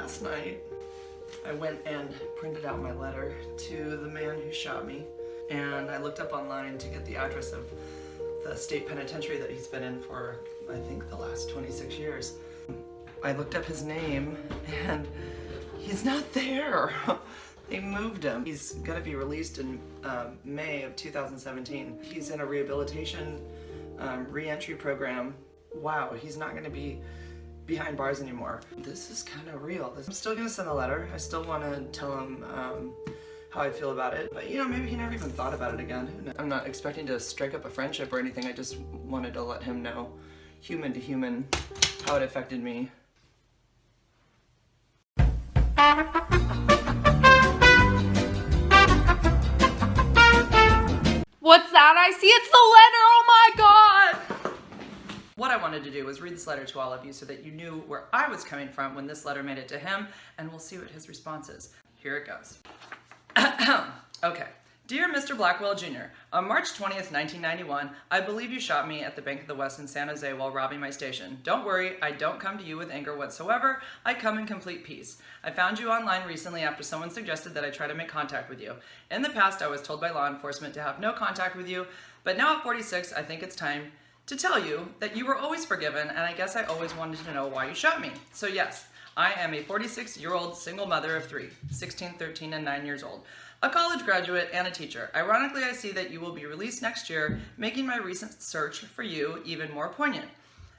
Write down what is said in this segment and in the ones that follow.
last night I went and printed out my letter to the man who shot me, and I looked up online to get the address of the state penitentiary that he's been in for, I think, the last 26 years. I looked up his name and he's not there. They moved him. He's gonna be released in May of 2017. He's in a rehabilitation re-entry program. Wow, he's not gonna be behind bars anymore. This is kind of real. I'm still gonna send a letter. I still wanna tell him how I feel about it. But you know, maybe he never even thought about it again. I'm not expecting to strike up a friendship or anything. I just wanted to let him know, human to human, how it affected me. What's that I see? It's the letter! Oh my god! What I wanted to do was read this letter to all of you so that you knew where I was coming from when this letter made it to him, and we'll see what his response is. Here it goes. Okay. Dear Mr. Blackwell Jr., on March 20th, 1991, I believe you shot me at the Bank of the West in San Jose while robbing my station. Don't worry, I don't come to you with anger whatsoever. I come in complete peace. I found you online recently after someone suggested that I try to make contact with you. In the past, I was told by law enforcement to have no contact with you, but now at 46, I think it's time to tell you that you were always forgiven, and I guess I always wanted to know why you shot me. So yes, I am a 46-year-old single mother of 3, 16, 13, and 9 years old. A college graduate and a teacher. Ironically, I see that you will be released next year, making my recent search for you even more poignant.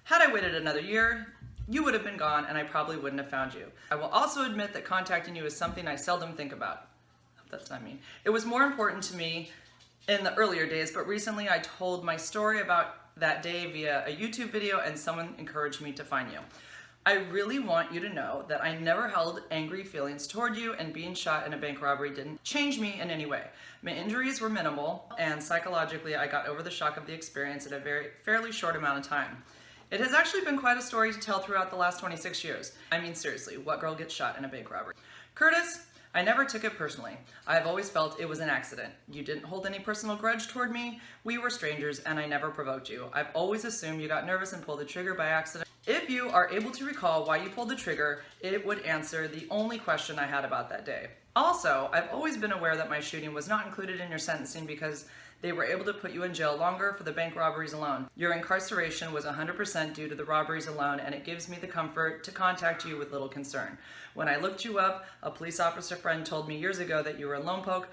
Had I waited another year, you would have been gone and I probably wouldn't have found you. I will also admit that contacting you is something I seldom think about. That's what I mean. It was more important to me in the earlier days, but recently I told my story about that day via a YouTube video and someone encouraged me to find you. I really want you to know that I never held angry feelings toward you, and being shot in a bank robbery didn't change me in any way. My injuries were minimal, and psychologically I got over the shock of the experience in a fairly short amount of time. It has actually been quite a story to tell throughout the last 26 years. I mean, seriously, what girl gets shot in a bank robbery? Curtis, I never took it personally. I've always felt it was an accident. You didn't hold any personal grudge toward me. We were strangers and I never provoked you. I've always assumed you got nervous and pulled the trigger by accident. If you are able to recall why you pulled the trigger, it would answer the only question I had about that day. Also, I've always been aware that my shooting was not included in your sentencing because they were able to put you in jail longer for the bank robberies alone. Your incarceration was 100% due to the robberies alone, and it gives me the comfort to contact you with little concern. When I looked you up, a police officer friend told me years ago that you were a Lompoc.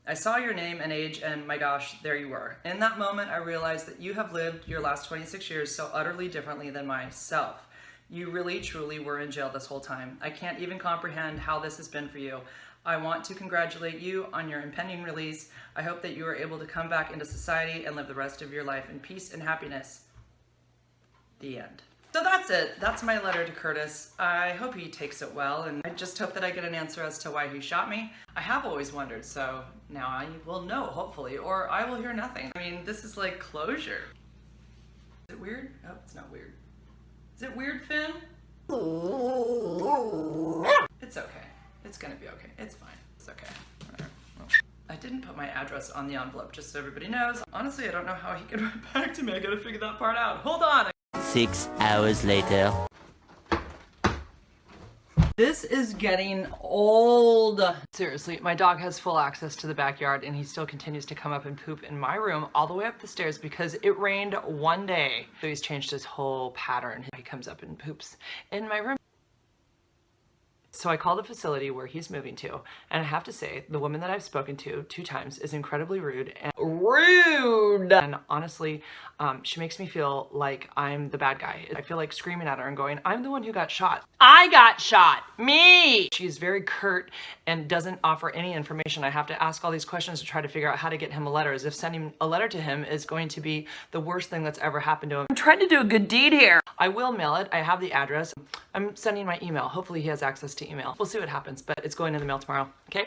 I saw your name and age, and my gosh, there you were. In that moment, I realized that you have lived your last 26 years so utterly differently than myself. You really, truly were in jail this whole time. I can't even comprehend how this has been for you. I want to congratulate you on your impending release. I hope that you are able to come back into society and live the rest of your life in peace and happiness. The end. So that's it. That's my letter to Curtis. I hope he takes it well, and I just hope that I get an answer as to why he shot me. I have always wondered, so now I will know, hopefully, or I will hear nothing. I mean, this is like closure. Is it weird? Oh, it's not weird. Is it weird, Finn? It's okay. It's gonna be okay. It's fine. It's okay. Whatever. Well, I didn't put my address on the envelope, just so everybody knows. Honestly, I don't know how he can write back to me. I gotta figure that part out. Hold on. 6 hours later. This is getting old. Seriously, my dog has full access to the backyard and he still continues to come up and poop in my room all the way up the stairs because it rained one day. So he's changed his whole pattern. He comes up and poops in my room. So I called the facility where he's moving to, and I have to say, the woman that I've spoken to 2 times is incredibly rude. And honestly, she makes me feel like I'm the bad guy. I feel like screaming at her and going, I'm the one who got shot. I got shot! Me! She's very curt and doesn't offer any information. I have to ask all these questions to try to figure out how to get him a letter, as if sending a letter to him is going to be the worst thing that's ever happened to him. I'm trying to do a good deed here. I will mail it. I have the address. I'm sending my email. Hopefully he has access to email. We'll see what happens, but it's going in the mail tomorrow, okay?